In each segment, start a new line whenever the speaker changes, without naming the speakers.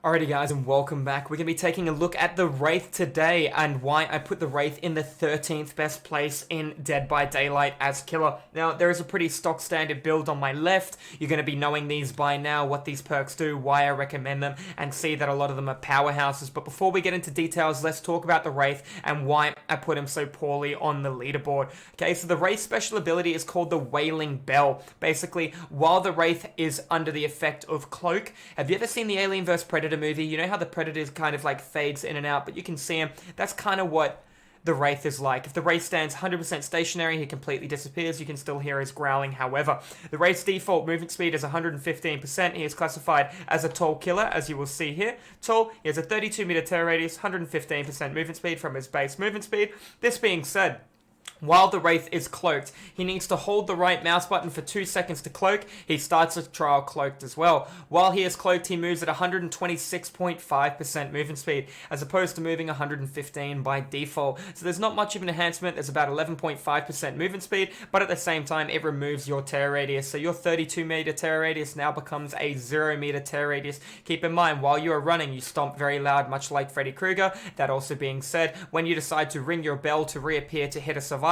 Alrighty guys, and welcome back. We're going to be taking a look at the Wraith today and why I put the Wraith in the 13th best place in Dead by Daylight as killer. Now, there is a pretty stock standard build on my left. You're going to be knowing these by now, what these perks do, why I recommend them, and see that a lot of them are powerhouses. But before we get into details, let's talk about the Wraith and why I put him so poorly on the leaderboard. Okay, so the Wraith's special ability is called the Wailing Bell. Basically, while the Wraith is under the effect of Cloak, have you ever seen the Alien vs Predator movie? You know how the Predator kind of like fades in and out, but you can see him. That's kind of what the Wraith is like. If the Wraith stands 100% stationary, he completely disappears. You can still hear his growling. However, the Wraith's default movement speed is 115%. He is classified as a tall killer, as you will see here. Tall, he has a 32 meter terror radius, 115% movement speed from his base movement speed. This being said, while the Wraith is cloaked, he needs to hold the right mouse button for 2 seconds to cloak. He starts his trial cloaked as well. While he is cloaked, he moves at 126.5% movement speed, as opposed to moving 115 by default. So there's not much of an enhancement. There's about 11.5% movement speed, but at the same time, it removes your terror radius. So your 32 meter terror radius now becomes a 0 meter terror radius. Keep in mind, while you are running, you stomp very loud, much like Freddy Krueger. That also being said, when you decide to ring your bell to reappear to hit a survivor,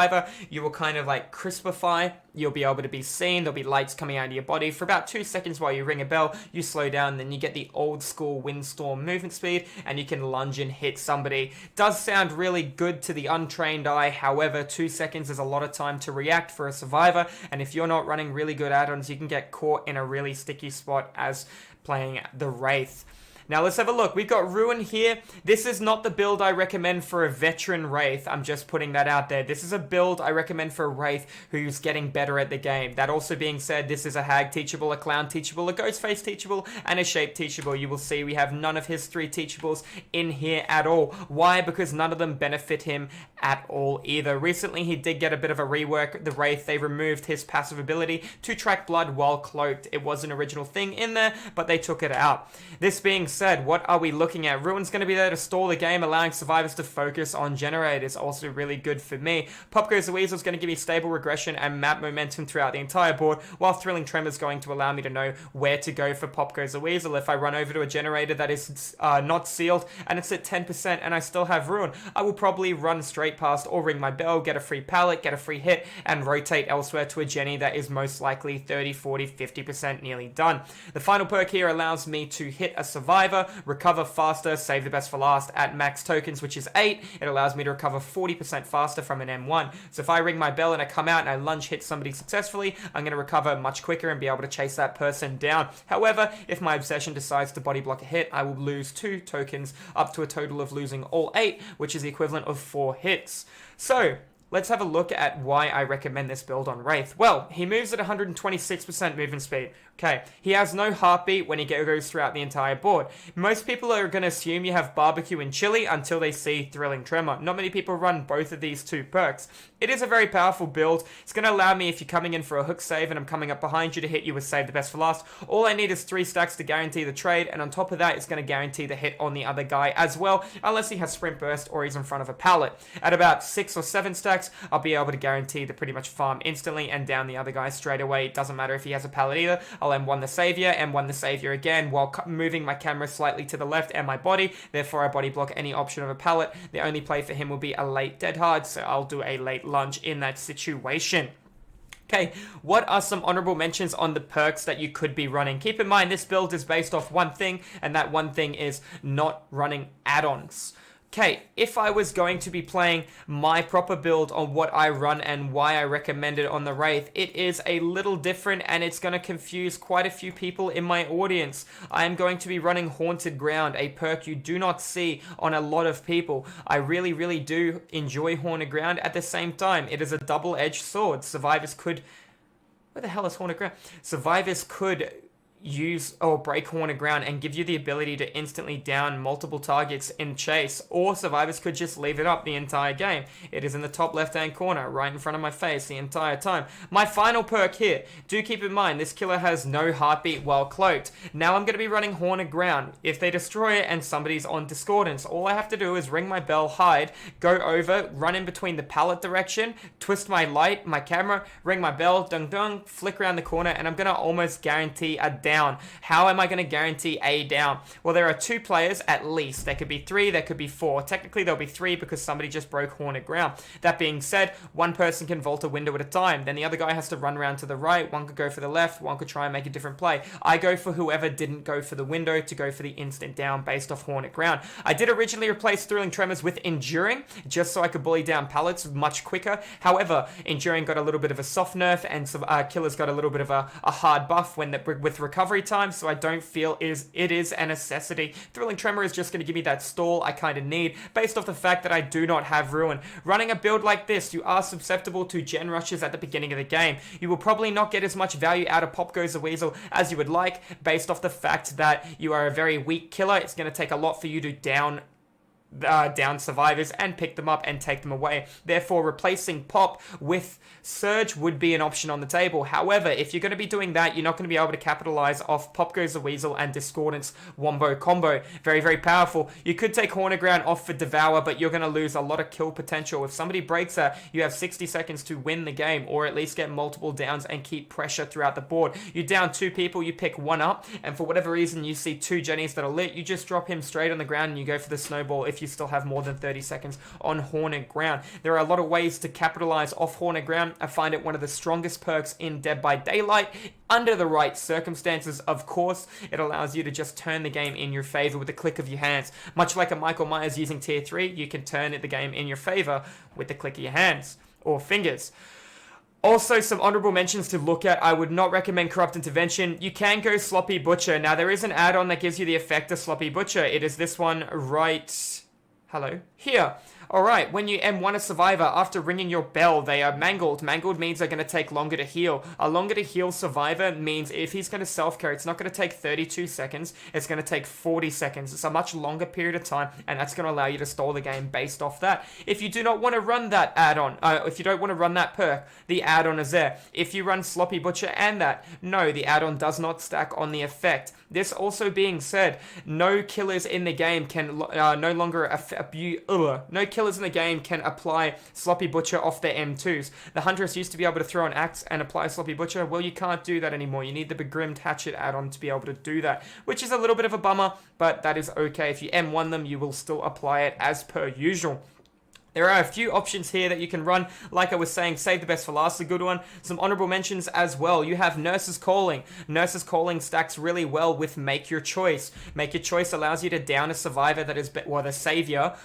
you will kind of like crispify. You'll be able to be seen. There'll be lights coming out of your body for about 2 seconds while you ring a bell. You slow down, then you get the old school Windstorm movement speed, and you can lunge and hit somebody. Does sound really good to the untrained eye. However, 2 seconds is a lot of time to react for a survivor, and if you're not running really good add-ons, you can get caught in a really sticky spot as playing the Wraith. Now let's have a look. We've got Ruin here. This is not the build I recommend for a veteran Wraith. I'm just putting that out there. This is a build I recommend for a Wraith who's getting better at the game. That also being said, this is a Hag teachable, a Clown teachable, a Ghostface teachable, and a Shape teachable. You will see we have none of his 3 teachables in here at all. Why? Because none of them benefit him at all either. Recently, he did get a bit of a rework. The Wraith, they removed his passive ability to track blood while cloaked. It was an original thing in there, but they took it out. This being said, what are we looking at? Ruin's going to be there to stall the game, allowing survivors to focus on generators. Also really good for me. Pop Goes the Weasel's going to give me stable regression and map momentum throughout the entire board, while Thrilling Tremor's going to allow me to know where to go for Pop Goes the Weasel. If I run over to a generator that is not sealed and it's at 10% and I still have Ruin, I will probably run straight past or ring my bell, get a free pallet, get a free hit, and rotate elsewhere to a Jenny that is most likely 30, 40, 50% nearly done. The final perk here allows me to hit a survivor, recover faster, save the best for last at max tokens, which is 8. It allows me to recover 40% faster from an M1. So if I ring my bell and I come out and I lunge hit somebody successfully, I'm going to recover much quicker and be able to chase that person down. However, if my obsession decides to body block a hit, I will lose 2 tokens up to a total of losing all 8, which is the equivalent of 4 hits. So let's have a look at why I recommend this build on Wraith. Well, he moves at 126% movement speed. Okay, he has no heartbeat when he goes throughout the entire board. Most people are going to assume you have barbecue and chili until they see Thrilling Tremor. Not many people run both of these 2 perks. It is a very powerful build. It's going to allow me, if you're coming in for a hook save and I'm coming up behind you to hit you with save the best for last, all I need is 3 stacks to guarantee the trade, and on top of that, it's going to guarantee the hit on the other guy as well, unless he has sprint burst or he's in front of a pallet. At about 6 or 7 stacks, I'll be able to guarantee to pretty much farm instantly and down the other guy straight away. It doesn't matter if he has a pallet either. I'll M1 the Savior, M1 the Savior again, while moving my camera slightly to the left and my body. Therefore, I body block any option of a pallet. The only play for him will be a late dead hard, so I'll do a late lunge in that situation. Okay, what are some honorable mentions on the perks that you could be running? Keep in mind, this build is based off one thing, and that one thing is not running add-ons. Okay, if I was going to be playing my proper build on what I run and why I recommend it on the Wraith, it is a little different and it's going to confuse quite a few people in my audience. I am going to be running Haunted Ground, a perk you do not see on a lot of people. I really, really do enjoy Haunted Ground. At the same time, it is a double-edged sword. Survivors could... Where the hell is Haunted Ground? Survivors could use or break Haunted Ground and give you the ability to instantly down multiple targets in chase, or survivors could just leave it up the entire game. It is in the top left hand corner right in front of my face the entire time. My final perk here, do keep in mind this killer has no heartbeat while cloaked. Now I'm going to be running Haunted Ground. If they destroy it and somebody's on Discordance, all I have to do is ring my bell, hide, go over, run in between the pallet direction, twist my light, my camera, ring my bell, dung dung, flick around the corner, and I'm going to almost guarantee a down down. How am I going to guarantee a down? Well, there are 2 players at least. There could be 3, there could be 4. Technically, there'll be 3 because somebody just broke Haunted Ground. That being said, one person can vault a window at a time. Then the other guy has to run around to the right. One could go for the left. One could try and make a different play. I go for whoever didn't go for the window to go for the instant down based off Haunted Ground. I did originally replace Thrilling Tremors with Enduring, just so I could bully down pallets much quicker. However, Enduring got a little bit of a soft nerf, and Killer's got a little bit of a hard buff with recovery time, so I don't feel it is a necessity. Thrilling Tremor is just going to give me that stall I kind of need, based off the fact that I do not have Ruin. Running a build like this, you are susceptible to gen rushes at the beginning of the game. You will probably not get as much value out of Pop Goes the Weasel as you would like, based off the fact that you are a very weak killer. It's going to take a lot for you to down survivors and pick them up and take them away. Therefore, replacing Pop with Surge would be an option on the table. However, if you're going to be doing that, you're not going to be able to capitalize off Pop Goes the Weasel and Discordance Wombo combo. Very, very powerful. You could take Haunted Ground off for Devour, but you're going to lose a lot of kill potential. If somebody breaks that, you have 60 seconds to win the game, or at least get multiple downs and keep pressure throughout the board. You down 2 people, you pick one up, and for whatever reason you see 2 Jennies that are lit, you just drop him straight on the ground and you go for the snowball if you still have more than 30 seconds on Haunted Ground. There are a lot of ways to capitalize off Haunted Ground. I find it one of the strongest perks in Dead by Daylight. Under the right circumstances, of course, it allows you to just turn the game in your favor with the click of your hands. Much like a Michael Myers using tier 3, you can turn the game in your favor with the click of your hands or fingers. Also, some honorable mentions to look at. I would not recommend Corrupt Intervention. You can go Sloppy Butcher. Now, there is an add-on that gives you the effect of Sloppy Butcher. It is this one right... Hello? Here. Alright, when you M1 a survivor, after ringing your bell, they are mangled. Mangled means they're going to take longer to heal. A longer to heal survivor means if he's going to self-care, it's not going to take 32 seconds, it's going to take 40 seconds. It's a much longer period of time, and that's going to allow you to stall the game based off that. If you do not want to run that add-on, if you don't want to run that perk, the add-on is there. If you run Sloppy Butcher and that, no, the add-on does not stack on the effect. This also being said, no killers in the game can no killers in the game can apply Sloppy Butcher off their M2s. The Huntress used to be able to throw an axe and apply Sloppy Butcher. Well, you can't do that anymore. You need the Begrimed Hatchet add-on to be able to do that, which is a little bit of a bummer, but that is okay. If you M1 them, you will still apply it as per usual. There are a few options here that you can run. Like I was saying, save the best for last, a good one. Some honorable mentions as well. You have Nurse's Calling. Nurse's Calling stacks really well with Make Your Choice. Make Your Choice allows you to down a survivor that is, the savior,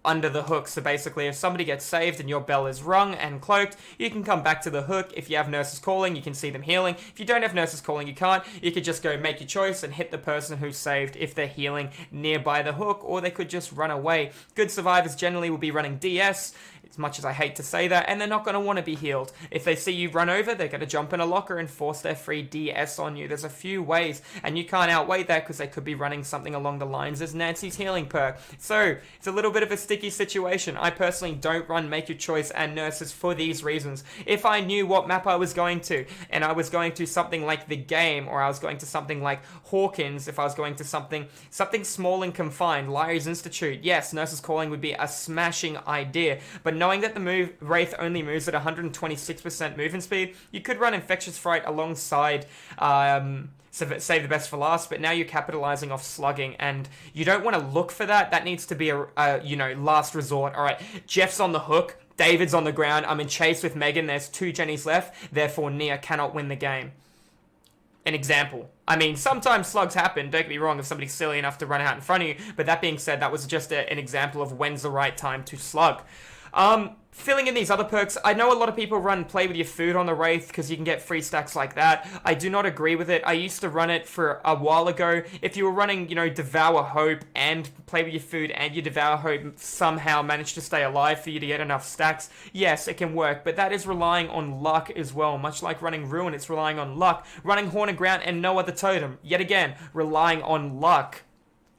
under the hook. So basically, if somebody gets saved and your bell is rung and cloaked, you can come back to the hook. If you have Nurse's Calling, you can see them healing. If you don't have Nurse's Calling, you can't. You could just go Make Your Choice and hit the person who's saved if they're healing nearby the hook, or they could just run away. Good survivors generally will be running DS, as much as I hate to say that, and they're not going to want to be healed. If they see you run over, they're going to jump in a locker and force their free DS on you. There's a few ways, and you can't outweigh that because they could be running something along the lines as Nancy's healing perk. So, it's a little bit of a sticky situation. I personally don't run Make Your Choice and Nurses for these reasons. If I knew what map I was going to, and I was going to something like The Game, or I was going to something like Hawkins, if I was going to something small and confined, Liar's Institute, yes, Nurse's Calling would be a smashing idea, but knowing that the Wraith only moves at 126% movement speed, you could run Infectious Fright alongside save the best for last, but now you're capitalizing off slugging, and you don't want to look for that. That needs to be a last resort. All right, Jeff's on the hook, David's on the ground, I'm in chase with Megan, there's 2 Jennies left, therefore Nia cannot win the game. An example. I mean, sometimes slugs happen, don't get me wrong, if somebody's silly enough to run out in front of you, but that being said, that was just an example of when's the right time to slug. Filling in these other perks, I know a lot of people run Play With Your Food on the Wraith because you can get free stacks like that. I do not agree with it. I used to run it for a while ago. If you were running, Devour Hope and Play With Your Food and your Devour Hope somehow managed to stay alive for you to get enough stacks, yes, it can work, but that is relying on luck as well. Much like running Ruin, it's relying on luck. Running Haunted Ground and no other totem, yet again, relying on luck.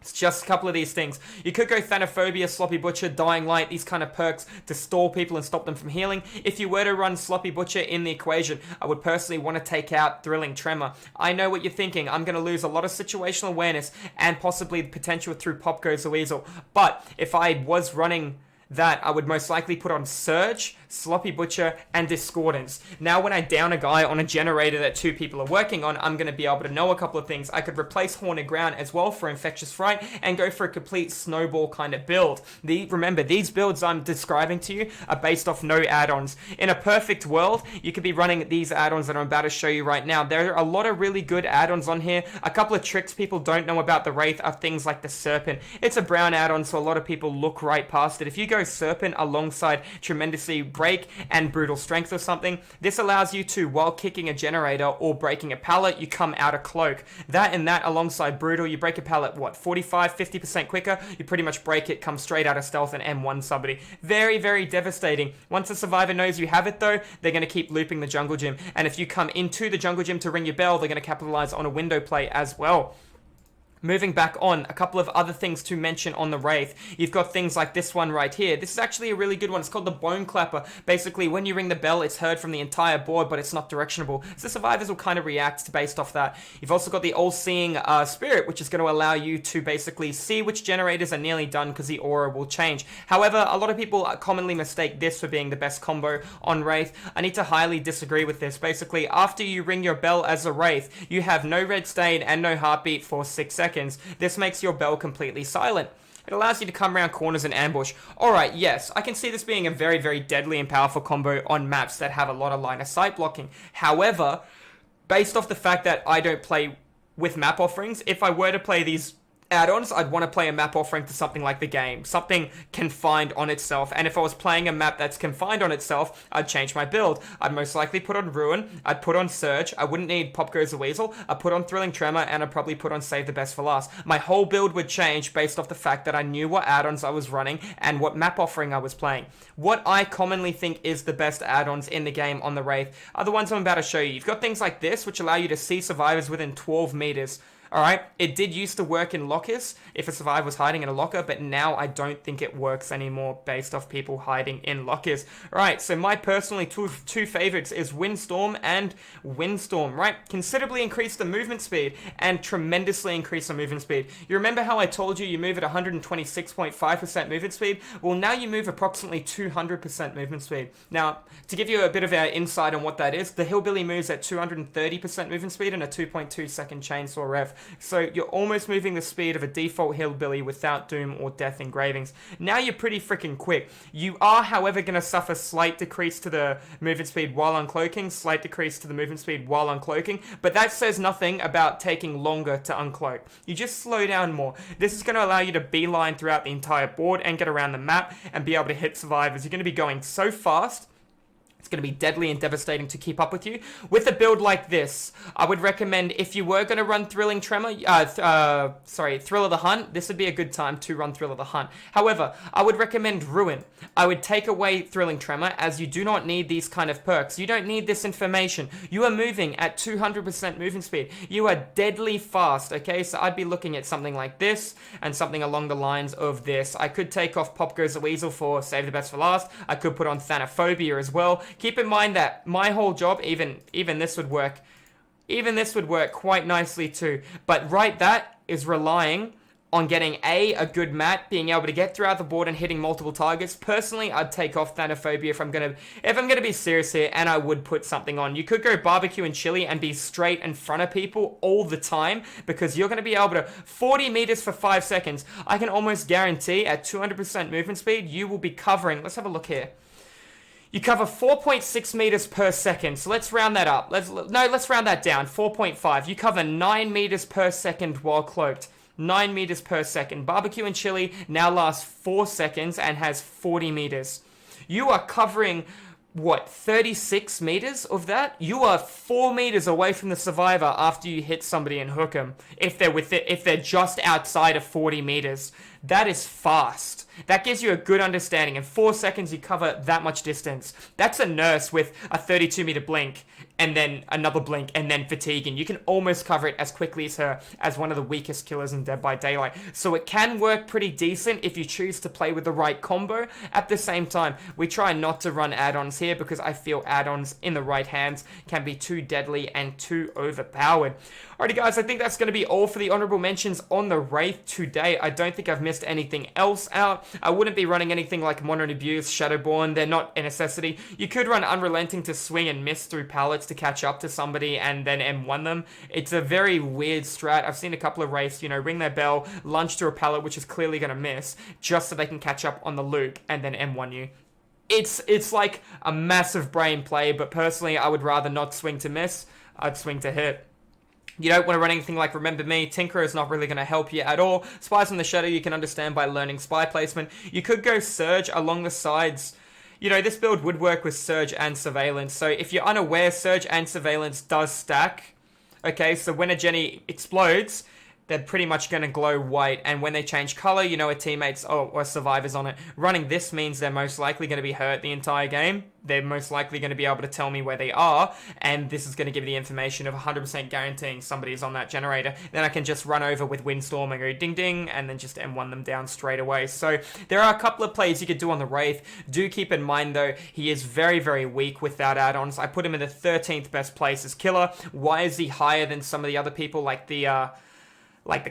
It's just a couple of these things. You could go Thanophobia, Sloppy Butcher, Dying Light, these kind of perks to stall people and stop them from healing. If you were to run Sloppy Butcher in the equation, I would personally want to take out Thrilling Tremor. I know what you're thinking. I'm going to lose a lot of situational awareness and possibly the potential through Pop Goes the Weasel. But if I was running that I would most likely put on Surge, Sloppy Butcher, and Discordance. Now when I down a guy on a generator that 2 people are working on, I'm going to be able to know a couple of things. I could replace Haunted Ground as well for Infectious Fright and go for a complete snowball kind of build. Remember, these builds I'm describing to you are based off no add-ons. In a perfect world, you could be running these add-ons that I'm about to show you right now. There are a lot of really good add-ons on here. A couple of tricks people don't know about the Wraith are things like the Serpent. It's a brown add-on, so a lot of people look right past it. If you go Serpent alongside Tremendously Break and Brutal Strength or something, this allows you to, while kicking a generator or breaking a pallet, you come out a cloak. That and that alongside Brutal, you break a pallet, 45-50% quicker, you pretty much break it, come straight out of stealth and M1 somebody. Very, very devastating. Once the survivor knows you have it though, they're going to keep looping the jungle gym, and if you come into the jungle gym to ring your bell, they're going to capitalize on a window play as well. Moving back on, a couple of other things to mention on the Wraith. You've got things like this one right here. This is actually a really good one. It's called the Bone Clapper. Basically, when you ring the bell, it's heard from the entire board, but it's not directionable. So the survivors will kind of react based off that. You've also got the All-Seeing Spirit, which is going to allow you to basically see which generators are nearly done because the aura will change. However, a lot of people commonly mistake this for being the best combo on Wraith. I need to highly disagree with this. Basically, after you ring your bell as a Wraith, you have no red stain and no heartbeat for 6 seconds. This makes your bell completely silent. It allows you to come around corners and ambush. Alright, yes, I can see this being a very, very deadly and powerful combo on maps that have a lot of line of sight blocking. However, based off the fact that I don't play with map offerings, if I were to play these add-ons, I'd want to play a map offering to something like the game, something confined on itself. And if I was playing a map that's confined on itself, I'd change my build. I'd most likely put on Ruin, I'd put on Surge, I wouldn't need Pop Goes the Weasel, I'd put on Thrilling Tremor, and I'd probably put on Save the Best for Last. My whole build would change based off the fact that I knew what add-ons I was running and what map offering I was playing. What I commonly think is the best add-ons in the game on the Wraith are the ones I'm about to show you. You've got things like this, which allow you to see survivors within 12 meters. Alright, it did used to work in lockers if a survivor was hiding in a locker, but now I don't think it works anymore based off people hiding in lockers. Alright, so my personally two favorites is Windstorm and Windstorm, right? Considerably increase the movement speed and tremendously increase the movement speed. You remember how I told you move at 126.5% movement speed? Well, now you move approximately 200% movement speed. Now, to give you a bit of an insight on what that is, the Hillbilly moves at 230% movement speed and a 2.2 second chainsaw rev. So you're almost moving the speed of a default Hillbilly without Doom or Death engravings. Now you're pretty freaking quick. You are, however, going to suffer slight decrease to the movement speed while uncloaking, slight decrease to the movement speed while uncloaking, but that says nothing about taking longer to uncloak. You just slow down more. This is going to allow you to beeline throughout the entire board and get around the map and be able to hit survivors. You're going to be going so fast. It's going to be deadly and devastating to keep up with you. With a build like this, I would recommend if you were going to run Thrill of the Hunt, this would be a good time to run Thrill of the Hunt. However, I would recommend Ruin. I would take away Thrilling Tremor as you do not need these kind of perks. You don't need this information. You are moving at 200% movement speed. You are deadly fast, okay? So I'd be looking at something like this and something along the lines of this. I could take off Pop Goes the Weasel for Save the Best for Last. I could put on Thanophobia as well. Keep in mind that my whole job, even this would work. Even this would work quite nicely too. But that is relying on getting a good mat, being able to get throughout the board and hitting multiple targets. Personally, I'd take off Thanophobia if I'm gonna be serious here, and I would put something on. You could go barbecue and chili and be straight in front of people all the time because you're gonna be able to 40 meters for 5 seconds. I can almost guarantee at 200% movement speed, you will be covering. Let's have a look here. You cover 4.6 meters per second. So let's round that up. Let's round that down. 4.5. You cover 9 meters per second while cloaked. 9 meters per second. Barbecue and chili now lasts 4 seconds and has 40 meters. You are covering, 36 meters of that? You are 4 meters away from the survivor after you hit somebody and hook them. If they're just outside of 40 meters. That is fast. That gives you a good understanding. In 4 seconds, you cover that much distance. That's a nurse with a 32 meter blink. and then another blink, and then fatigue, and you can almost cover it as quickly as her, as one of the weakest killers in Dead by Daylight. So it can work pretty decent if you choose to play with the right combo. At the same time, we try not to run add-ons here because I feel add-ons in the right hands can be too deadly and too overpowered. Alrighty guys, I think that's going to be all for the honorable mentions on the Wraith today. I don't think I've missed anything else out. I wouldn't be running anything like Modern Abuse, Shadowborn. They're not a necessity. You could run Unrelenting to swing and miss through pallets to catch up to somebody and then M1 them. It's a very weird strat. I've seen a couple of Wraiths, you know, ring their bell, lunge to a pallet, which is clearly going to miss, just so they can catch up on the loop and then M1 you. It's like a massive brain play, but personally, I would rather not swing to miss. I'd swing to hit. You don't want to run anything like Remember Me. Tinker is not really going to help you at all. Spies in the Shadow you can understand by learning spy placement. You could go Surge along the sides. You know, this build would work with Surge and Surveillance. So if you're unaware, Surge and Surveillance does stack. Okay, so when a Jenny explodes, they're pretty much going to glow white, and when they change color, you know a teammate's or survivor's on it. Running this means they're most likely going to be hurt the entire game. They're most likely going to be able to tell me where they are, and this is going to give me the information of 100% guaranteeing somebody's on that generator. Then I can just run over with Windstorm and go ding ding, and then just M1 them down straight away. So there are a couple of plays you could do on the Wraith. Do keep in mind though, he is very, very weak without add-ons. I put him in the 13th best place as killer. Why is he higher than some of the other people like the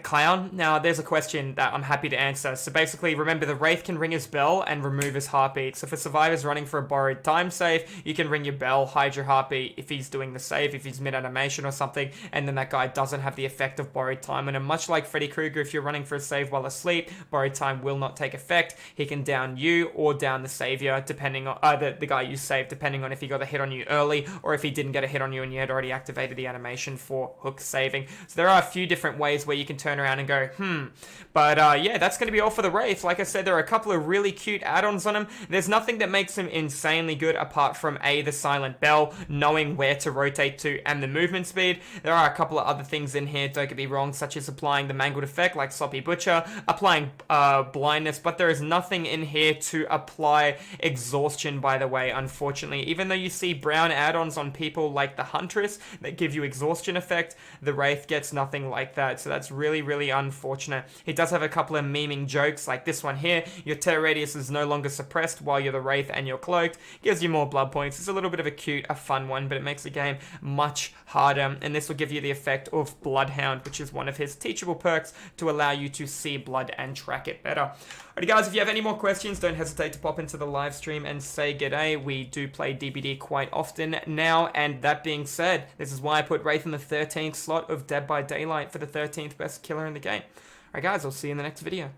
Clown? Now, there's a question that I'm happy to answer. So basically, remember, the Wraith can ring his bell and remove his heartbeat. So if a survivor's running for a borrowed time save, you can ring your bell, hide your heartbeat if he's doing the save, if he's mid-animation or something, and then that guy doesn't have the effect of borrowed time. And much like Freddy Krueger, if you're running for a save while asleep, borrowed time will not take effect. He can down you or down the savior, depending on the guy you saved, depending on if he got a hit on you early or if he didn't get a hit on you and you had already activated the animation for hook saving. So there are a few different ways where you can turn around and go, But yeah, that's going to be all for the Wraith. Like I said, there are a couple of really cute add-ons on him. There's nothing that makes him insanely good apart from the silent bell, knowing where to rotate to, and the movement speed. There are a couple of other things in here, don't get me wrong, such as applying the mangled effect like Sloppy Butcher, applying blindness, but there is nothing in here to apply exhaustion, by the way, unfortunately. Even though you see brown add-ons on people like the Huntress that give you exhaustion effect, the Wraith gets nothing like that, so that's really, really unfortunate. He does have a couple of memeing jokes like this one here. Your terror radius is no longer suppressed while you're the Wraith and you're cloaked. Gives you more blood points. It's a little bit of a fun one, but it makes the game much harder. And this will give you the effect of Bloodhound, which is one of his teachable perks to allow you to see blood and track it better. Alrighty guys, if you have any more questions, don't hesitate to pop into the live stream and say g'day. We do play DBD quite often now, and that being said, this is why I put Wraith in the 13th slot of Dead by Daylight for the 13th best killer in the game. Alright guys, I'll see you in the next video.